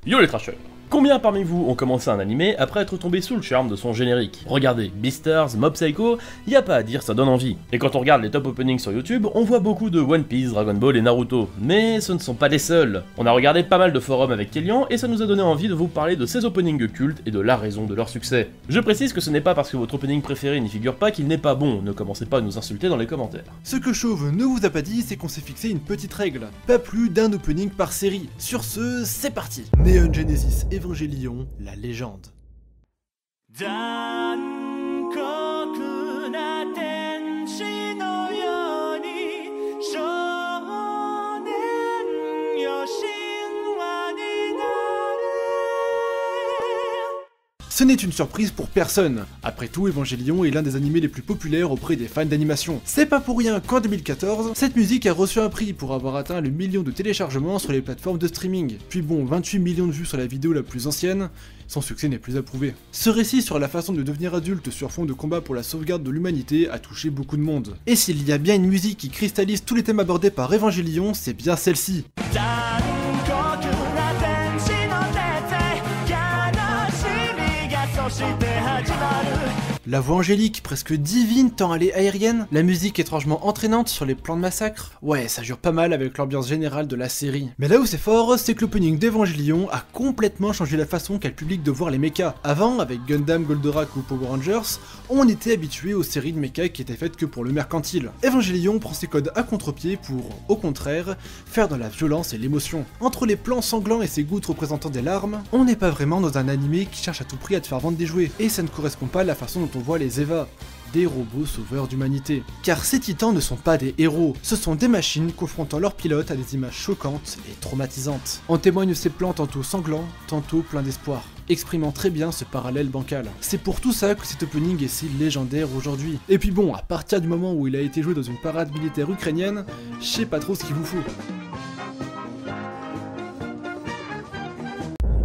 Yo les trashers! Combien parmi vous ont commencé un animé après être tombé sous le charme de son générique? Regardez, Beastars, Mob Psycho, y a pas à dire, ça donne envie. Et quand on regarde les top openings sur YouTube, on voit beaucoup de One Piece, Dragon Ball et Naruto. Mais ce ne sont pas les seuls. On a regardé pas mal de forums avec Kélian et ça nous a donné envie de vous parler de ces openings cultes et de la raison de leur succès. Je précise que ce n'est pas parce que votre opening préféré n'y figure pas qu'il n'est pas bon, ne commencez pas à nous insulter dans les commentaires. Ce que Chauve ne vous a pas dit, c'est qu'on s'est fixé une petite règle. Pas plus d'un opening par série. Sur ce, c'est parti. Neon Genesis Evangelion, la légende. Ce n'est une surprise pour personne. Après tout, Evangelion est l'un des animés les plus populaires auprès des fans d'animation. C'est pas pour rien qu'en 2014, cette musique a reçu un prix pour avoir atteint le million de téléchargements sur les plateformes de streaming. Puis bon, 28 millions de vues sur la vidéo la plus ancienne, son succès n'est plus à prouver. Ce récit sur la façon de devenir adulte sur fond de combat pour la sauvegarde de l'humanité a touché beaucoup de monde. Et s'il y a bien une musique qui cristallise tous les thèmes abordés par Evangelion, c'est bien celle-ci. La voix angélique, presque divine tant elle est aérienne, la musique étrangement entraînante sur les plans de massacre, ouais ça jure pas mal avec l'ambiance générale de la série. Mais là où c'est fort, c'est que l'opening d'Evangelion a complètement changé la façon qu'a le public de voir les mechas. Avant, avec Gundam, Goldorak ou Power Rangers, on était habitué aux séries de mechas qui étaient faites que pour le mercantile. Evangelion prend ses codes à contre-pied pour, au contraire, faire de la violence et l'émotion. Entre les plans sanglants et ses gouttes représentant des larmes, on n'est pas vraiment dans un animé qui cherche à tout prix à te faire vendre des jouets, et ça ne correspond pas à la façon dont on voit les Eva, des robots sauveurs d'humanité. Car ces titans ne sont pas des héros, ce sont des machines confrontant leurs pilotes à des images choquantes et traumatisantes. En témoignent ces plans tantôt sanglants, tantôt pleins d'espoir, exprimant très bien ce parallèle bancal. C'est pour tout ça que cet opening est si légendaire aujourd'hui. Et puis bon, à partir du moment où il a été joué dans une parade militaire ukrainienne, je sais pas trop ce qu'il vous faut.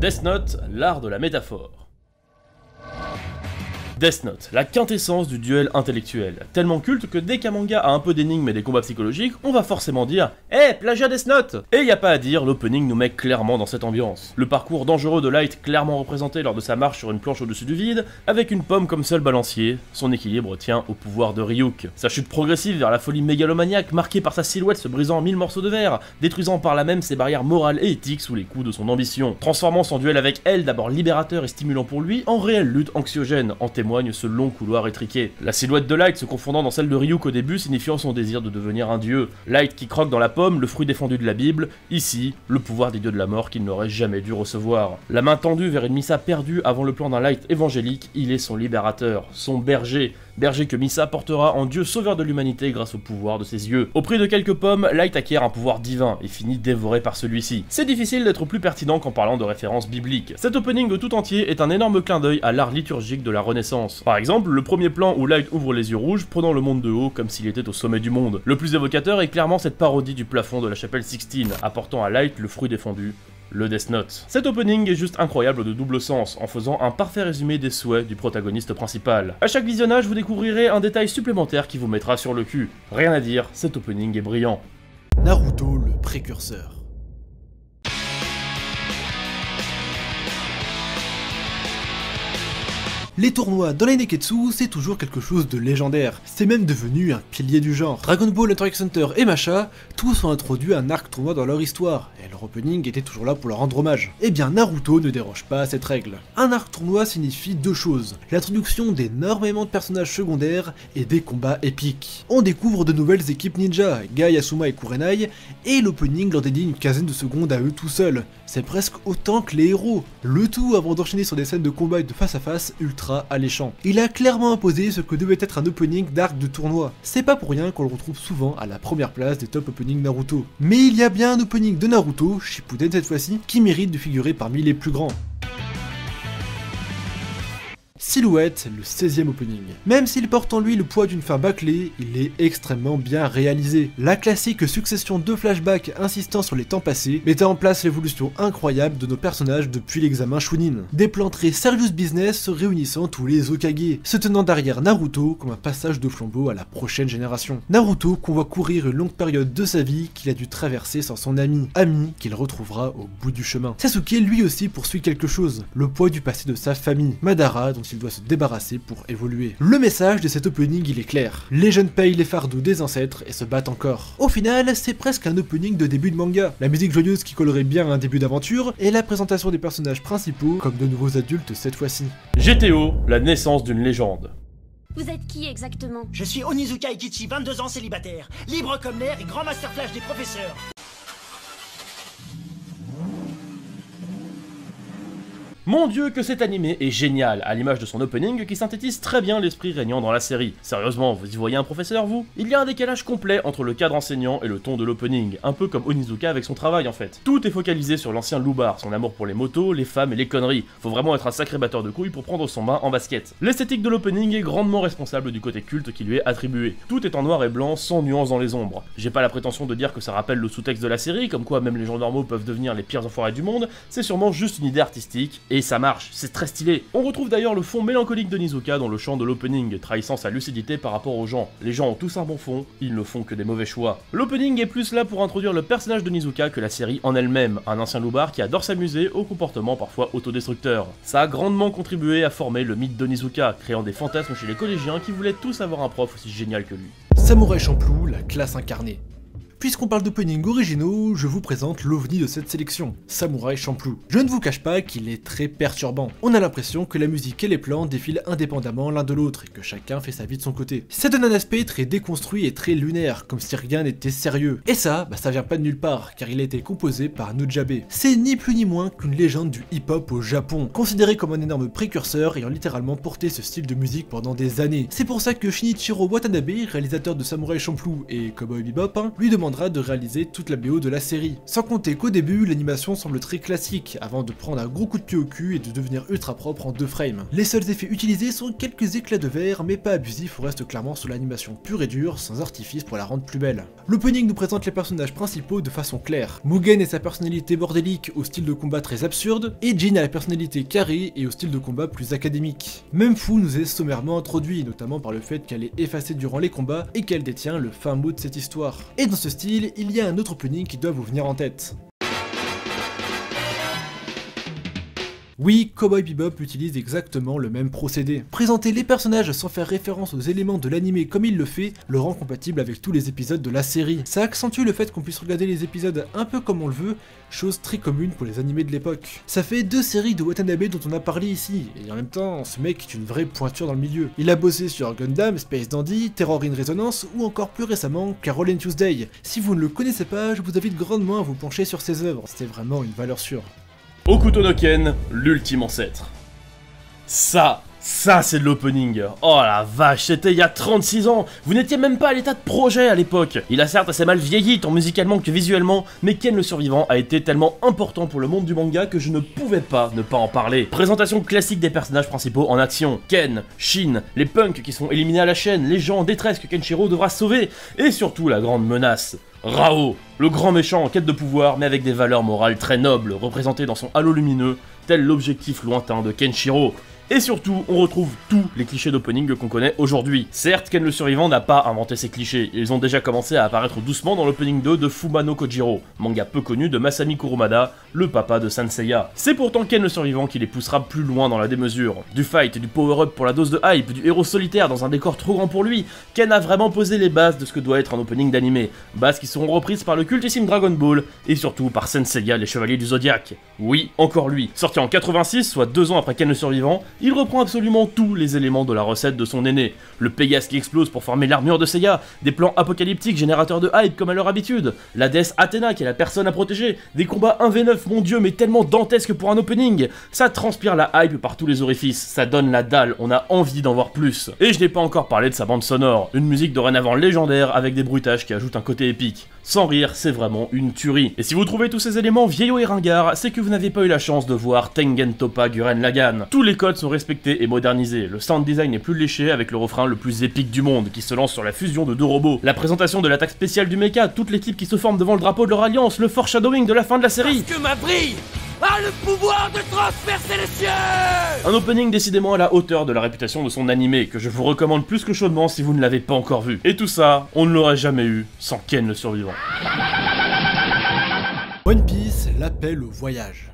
Death Note, l'art de la métaphore. Death Note, la quintessence du duel intellectuel, tellement culte que dès qu'un manga a un peu d'énigmes et des combats psychologiques, on va forcément dire « Eh, plagiat Death Note !» Et y a pas à dire, l'opening nous met clairement dans cette ambiance. Le parcours dangereux de Light clairement représenté lors de sa marche sur une planche au-dessus du vide, avec une pomme comme seul balancier, son équilibre tient au pouvoir de Ryuk. Sa chute progressive vers la folie mégalomaniaque marquée par sa silhouette se brisant en 1000 morceaux de verre, détruisant par là même ses barrières morales et éthiques sous les coups de son ambition, transformant son duel avec elle d'abord libérateur et stimulant pour lui en réelle lutte anxiogène, en témoigne ce long couloir étriqué. La silhouette de Light se confondant dans celle de Ryuk au début, signifiant son désir de devenir un dieu. Light qui croque dans la pomme, le fruit défendu de la Bible, ici, le pouvoir des dieux de la mort qu'il n'aurait jamais dû recevoir. La main tendue vers une Misa perdue avant le plan d'un Light évangélique, il est son libérateur, son berger que Misa portera en dieu sauveur de l'humanité grâce au pouvoir de ses yeux. Au prix de quelques pommes, Light acquiert un pouvoir divin et finit dévoré par celui-ci. C'est difficile d'être plus pertinent qu'en parlant de références bibliques. Cet opening tout entier est un énorme clin d'œil à l'art liturgique de la Renaissance. Par exemple, le premier plan où Light ouvre les yeux rouges, prenant le monde de haut comme s'il était au sommet du monde. Le plus évocateur est clairement cette parodie du plafond de la chapelle Sixtine, apportant à Light le fruit défendu, le Death Note. Cet opening est juste incroyable de double sens, en faisant un parfait résumé des souhaits du protagoniste principal. À chaque visionnage, vous découvrirez un détail supplémentaire qui vous mettra sur le cul. Rien à dire, cet opening est brillant. Naruto, le précurseur. Les tournois dans les Neketsu, c'est toujours quelque chose de légendaire. C'est même devenu un pilier du genre. Dragon Ball, Hunter x Hunter et Masha, tous ont introduit un arc tournoi dans leur histoire, et leur opening était toujours là pour leur rendre hommage. Eh bien Naruto ne déroge pas à cette règle. Un arc tournoi signifie deux choses, l'introduction d'énormément de personnages secondaires et des combats épiques. On découvre de nouvelles équipes ninja, Guy, Asuma et Kurenai, et l'opening leur dédie une quinzaine de secondes à eux tout seuls. C'est presque autant que les héros. Le tout avant d'enchaîner sur des scènes de combat et de face à face ultra alléchant. Il a clairement imposé ce que devait être un opening d'arc de tournoi. C'est pas pour rien qu'on le retrouve souvent à la première place des top openings Naruto. Mais il y a bien un opening de Naruto, Shippuden cette fois-ci, qui mérite de figurer parmi les plus grands. Silhouette, le 16e opening. Même s'il porte en lui le poids d'une fin bâclée, il est extrêmement bien réalisé. La classique succession de flashbacks insistant sur les temps passés mettait en place l'évolution incroyable de nos personnages depuis l'examen Chunin. Des plans très serious business réunissant tous les Hokage, se tenant derrière Naruto comme un passage de flambeau à la prochaine génération. Naruto qu'on voit courir une longue période de sa vie qu'il a dû traverser sans son ami qu'il retrouvera au bout du chemin. Sasuke lui aussi poursuit quelque chose, le poids du passé de sa famille, Madara dont il doit se débarrasser pour évoluer. Le message de cet opening il est clair, les jeunes payent les fardeaux des ancêtres et se battent encore. Au final, c'est presque un opening de début de manga, la musique joyeuse qui collerait bien un début d'aventure et la présentation des personnages principaux comme de nouveaux adultes cette fois-ci. GTO, la naissance d'une légende. Vous êtes qui exactement? Je suis Onizuka Ikichi, 22 ans célibataire, libre comme l'air et grand master flash des professeurs. Mon dieu que cet animé est génial, à l'image de son opening qui synthétise très bien l'esprit régnant dans la série. Sérieusement, vous y voyez un professeur vous? Il y a un décalage complet entre le cadre enseignant et le ton de l'opening, un peu comme Onizuka avec son travail en fait. Tout est focalisé sur l'ancien loupard, son amour pour les motos, les femmes et les conneries. Faut vraiment être un sacré batteur de couilles pour prendre son bain en basket. L'esthétique de l'opening est grandement responsable du côté culte qui lui est attribué. Tout est en noir et blanc, sans nuance dans les ombres. J'ai pas la prétention de dire que ça rappelle le sous-texte de la série, comme quoi même les gens normaux peuvent devenir les pires enfoirés du monde, c'est sûrement juste une idée artistique, et ça marche, c'est très stylé. On retrouve d'ailleurs le fond mélancolique de Nizuka dans le chant de l'opening, trahissant sa lucidité par rapport aux gens. Les gens ont tous un bon fond, ils ne font que des mauvais choix. L'opening est plus là pour introduire le personnage de Nizuka que la série en elle-même, un ancien loupard qui adore s'amuser au comportement parfois autodestructeur. Ça a grandement contribué à former le mythe de Nizuka, créant des fantasmes chez les collégiens qui voulaient tous avoir un prof aussi génial que lui. Samouraï Champloo, la classe incarnée. Puisqu'on parle d'opening originaux, je vous présente l'ovni de cette sélection, Samouraï Champloo. Je ne vous cache pas qu'il est très perturbant. On a l'impression que la musique et les plans défilent indépendamment l'un de l'autre et que chacun fait sa vie de son côté. Ça donne un aspect très déconstruit et très lunaire, comme si rien n'était sérieux. Et ça vient pas de nulle part, car il a été composé par Nujabe. C'est ni plus ni moins qu'une légende du hip-hop au Japon, considéré comme un énorme précurseur ayant littéralement porté ce style de musique pendant des années. C'est pour ça que Shinichiro Watanabe, réalisateur de Samouraï Champloo et Cowboy Bebop, lui demandera de réaliser toute la BO de la série. Sans compter qu'au début, l'animation semble très classique, avant de prendre un gros coup de pied au cul et de devenir ultra propre en 2 frames. Les seuls effets utilisés sont quelques éclats de verre, mais pas abusifs, on reste clairement sur l'animation pure et dure, sans artifice pour la rendre plus belle. L'opening nous présente les personnages principaux de façon claire. Mugen et sa personnalité bordélique au style de combat très absurde, et Jin a la personnalité carrée et au style de combat plus académique. Même Fu nous est sommairement introduit, notamment par le fait qu'elle est effacée durant les combats et qu'elle détient le fin mot de cette histoire. Et dans ce style, il y a un autre opening qui doit vous venir en tête. Oui, Cowboy Bebop utilise exactement le même procédé. Présenter les personnages sans faire référence aux éléments de l'anime comme il le fait, le rend compatible avec tous les épisodes de la série. Ça accentue le fait qu'on puisse regarder les épisodes un peu comme on le veut, chose très commune pour les animés de l'époque. Ça fait 2 séries de Watanabe dont on a parlé ici, et en même temps, ce mec est une vraie pointure dans le milieu. Il a bossé sur Gundam, Space Dandy, Terror in Resonance, ou encore plus récemment, Carol and Tuesday. Si vous ne le connaissez pas, je vous invite grandement à vous pencher sur ses œuvres, c'est vraiment une valeur sûre. Hokuto no Ken, l'ultime ancêtre. Ça c'est de l'opening. Oh la vache, c'était il y a 36 ans. Vous n'étiez même pas à l'état de projet à l'époque. Il a certes assez mal vieilli tant musicalement que visuellement, mais Ken le survivant a été tellement important pour le monde du manga que je ne pouvais pas ne pas en parler. Présentation classique des personnages principaux en action. Ken, Shin, les punks qui sont éliminés à la chaîne, les gens en détresse que Kenshiro devra sauver, et surtout la grande menace. Rao, le grand méchant en quête de pouvoir mais avec des valeurs morales très nobles, représenté dans son halo lumineux, tel l'objectif lointain de Kenshiro. Et surtout, on retrouve tous les clichés d'opening qu'on connaît aujourd'hui. Certes, Ken le survivant n'a pas inventé ces clichés, ils ont déjà commencé à apparaître doucement dans l'opening 2 de Fumano Kojiro, manga peu connu de Masami Kurumada, le papa de Sanseiya. C'est pourtant Ken le survivant qui les poussera plus loin dans la démesure. Du fight, du power-up pour la dose de hype, du héros solitaire dans un décor trop grand pour lui, Ken a vraiment posé les bases de ce que doit être un opening d'anime, bases qui seront reprises par le cultissime Dragon Ball, et surtout par Sanseiya les Chevaliers du Zodiaque. Oui, encore lui. Sorti en 86, soit 2 ans après Ken le survivant, il reprend absolument tous les éléments de la recette de son aîné. Le Pégase qui explose pour former l'armure de Seiya, des plans apocalyptiques générateurs de hype comme à leur habitude, la déesse Athéna qui est la personne à protéger, des combats 1v9, mon dieu, mais tellement dantesques pour un opening. Ça transpire la hype par tous les orifices, ça donne la dalle, on a envie d'en voir plus. Et je n'ai pas encore parlé de sa bande sonore, une musique dorénavant légendaire avec des bruitages qui ajoutent un côté épique. Sans rire, c'est vraiment une tuerie. Et si vous trouvez tous ces éléments vieillots et ringards, c'est que vous n'avez pas eu la chance de voir Tengen Toppa Gurren Lagann. Tous les codes sont sont respectés et modernisés. Le sound design est plus léché avec le refrain le plus épique du monde qui se lance sur la fusion de deux robots. La présentation de l'attaque spéciale du mecha, toute l'équipe qui se forme devant le drapeau de leur alliance, le foreshadowing de la fin de la série. Parce que ma brille a le pouvoir de transpercer les cieux. Un opening décidément à la hauteur de la réputation de son animé, que je vous recommande plus que chaudement si vous ne l'avez pas encore vu. Et tout ça, on ne l'aurait jamais eu sans Ken le survivant. One Piece, l'appel au voyage.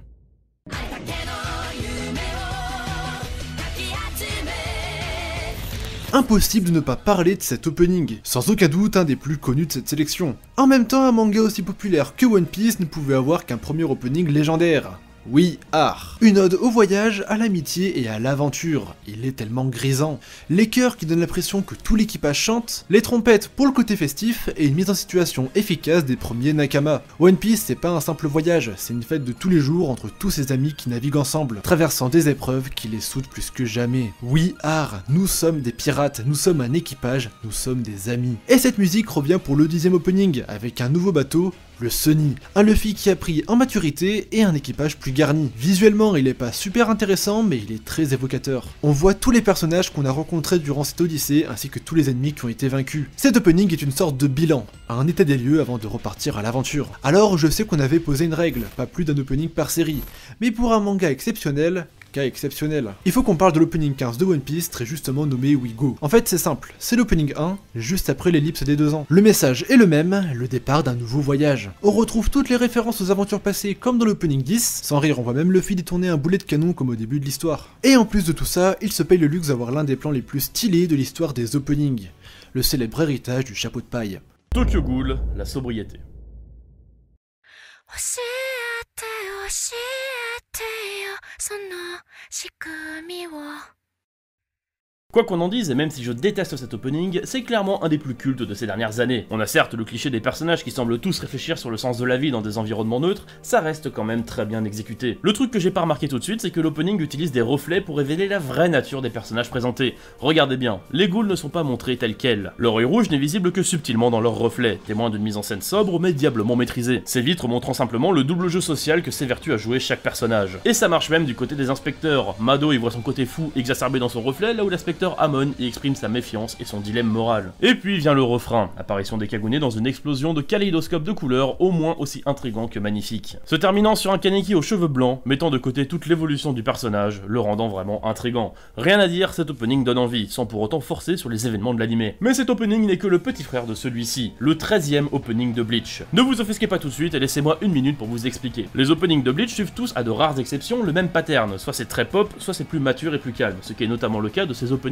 Impossible de ne pas parler de cet opening, sans aucun doute un des plus connus de cette sélection. En même temps, un manga aussi populaire que One Piece ne pouvait avoir qu'un premier opening légendaire. We Are. Une ode au voyage, à l'amitié et à l'aventure. Il est tellement grisant. Les chœurs qui donnent l'impression que tout l'équipage chante, les trompettes pour le côté festif et une mise en situation efficace des premiers Nakama. One Piece c'est pas un simple voyage, c'est une fête de tous les jours entre tous ses amis qui naviguent ensemble, traversant des épreuves qui les soudent plus que jamais. We Are. Nous sommes des pirates, nous sommes un équipage, nous sommes des amis. Et cette musique revient pour le 10e opening, avec un nouveau bateau, le Sunny, un Luffy qui a pris en maturité et un équipage plus garni. Visuellement, il est pas super intéressant, mais il est très évocateur. On voit tous les personnages qu'on a rencontrés durant cette odyssée, ainsi que tous les ennemis qui ont été vaincus. Cet opening est une sorte de bilan, un état des lieux avant de repartir à l'aventure. Alors, je sais qu'on avait posé une règle, pas plus d'un opening par série, mais pour un manga exceptionnel, cas exceptionnel. Il faut qu'on parle de l'opening 15 de One Piece, très justement nommé We Go. En fait c'est simple, c'est l'opening 1, juste après l'ellipse des 2 ans. Le message est le même, le départ d'un nouveau voyage. On retrouve toutes les références aux aventures passées comme dans l'opening 10, sans rire on voit même Luffy détourner un boulet de canon comme au début de l'histoire. Et en plus de tout ça, il se paye le luxe d'avoir l'un des plans les plus stylés de l'histoire des openings, le célèbre héritage du chapeau de paille. Tokyo Ghoul, la sobriété. Quoi qu'on en dise, et même si je déteste cet opening, c'est clairement un des plus cultes de ces dernières années. On a certes le cliché des personnages qui semblent tous réfléchir sur le sens de la vie dans des environnements neutres, ça reste quand même très bien exécuté. Le truc que j'ai pas remarqué tout de suite, c'est que l'opening utilise des reflets pour révéler la vraie nature des personnages présentés. Regardez bien, les ghouls ne sont pas montrés tels quels. Leur œil rouge n'est visible que subtilement dans leurs reflets, témoin d'une mise en scène sobre mais diablement maîtrisée. Ces vitres montrant simplement le double jeu social que s'évertue à jouer chaque personnage. Et ça marche même du côté des inspecteurs. Mado y voit son côté fou exacerbé dans son reflet, là où l'inspecteur Amon y exprime sa méfiance et son dilemme moral. Et puis vient le refrain, apparition des Kagune dans une explosion de kaléidoscope de couleurs au moins aussi intrigant que magnifique. Se terminant sur un Kaneki aux cheveux blancs, mettant de côté toute l'évolution du personnage, le rendant vraiment intrigant. Rien à dire, cet opening donne envie, sans pour autant forcer sur les événements de l'anime. Mais cet opening n'est que le petit frère de celui-ci, le 13e opening de Bleach. Ne vous offusquez pas tout de suite et laissez-moi une minute pour vous expliquer. Les openings de Bleach suivent tous, à de rares exceptions, le même pattern, soit c'est très pop, soit c'est plus mature et plus calme, ce qui est notamment le cas de ces openings-là.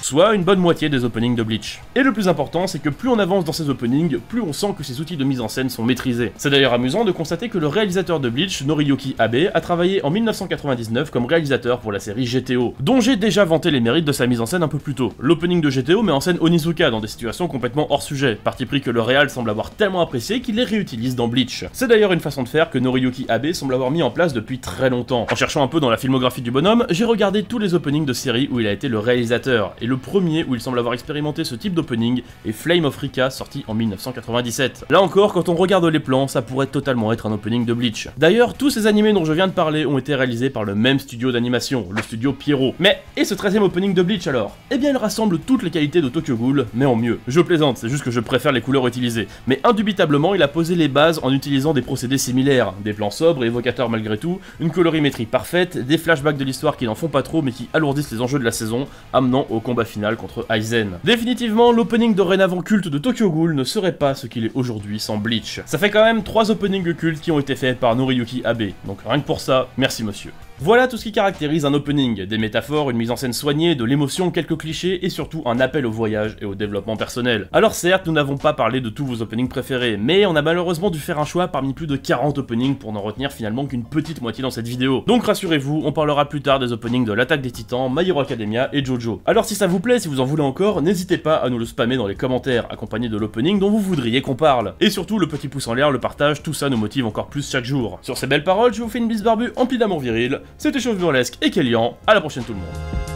Soit une bonne moitié des openings de Bleach. Et le plus important, c'est que plus on avance dans ces openings, plus on sent que ces outils de mise en scène sont maîtrisés. C'est d'ailleurs amusant de constater que le réalisateur de Bleach, Noriyuki Abe, a travaillé en 1999 comme réalisateur pour la série GTO, dont j'ai déjà vanté les mérites de sa mise en scène un peu plus tôt. L'opening de GTO met en scène Onizuka dans des situations complètement hors sujet, parti pris que le réal semble avoir tellement apprécié qu'il les réutilise dans Bleach. C'est d'ailleurs une façon de faire que Noriyuki Abe semble avoir mis en place depuis très longtemps. En cherchant un peu dans la filmographie du bonhomme, j'ai regardé tous les openings de séries où il a été le réalisateur, et le premier où il semble avoir expérimenté ce type d'opening est Flame of Rika, sorti en 1997. Là encore, quand on regarde les plans, ça pourrait totalement être un opening de Bleach. D'ailleurs, tous ces animés dont je viens de parler ont été réalisés par le même studio d'animation, le studio Pierrot. Mais, et ce 13e opening de Bleach alors? Eh bien, il rassemble toutes les qualités de Tokyo Ghoul, mais en mieux. Je plaisante, c'est juste que je préfère les couleurs utilisées. Mais indubitablement, il a posé les bases en utilisant des procédés similaires, des plans sobres et évocateurs malgré tout, une colorimétrie parfaite, des flashbacks de l'histoire qui n'en font pas trop mais qui alourdissent les enjeux de la saison, amenant au combat final contre Aizen. Définitivement, l'opening dorénavant culte de Tokyo Ghoul ne serait pas ce qu'il est aujourd'hui sans Bleach. Ça fait quand même 3 openings cultes qui ont été faits par Noriyuki Abe, donc rien que pour ça, merci monsieur. Voilà tout ce qui caractérise un opening, des métaphores, une mise en scène soignée, de l'émotion, quelques clichés et surtout un appel au voyage et au développement personnel. Alors certes, nous n'avons pas parlé de tous vos openings préférés, mais on a malheureusement dû faire un choix parmi plus de 40 openings pour n'en retenir finalement qu'une petite moitié dans cette vidéo. Donc rassurez-vous, on parlera plus tard des openings de l'Attaque des Titans, My Hero Academia et JoJo. Alors si ça vous plaît, si vous en voulez encore, n'hésitez pas à nous le spammer dans les commentaires, accompagné de l'opening dont vous voudriez qu'on parle. Et surtout, le petit pouce en l'air, le partage, tout ça nous motive encore plus chaque jour. Sur ces belles paroles, je vous fais une bise barbue emplie d'amour viril, c'était Chauve Burlesque et Kélian, à la prochaine tout le monde.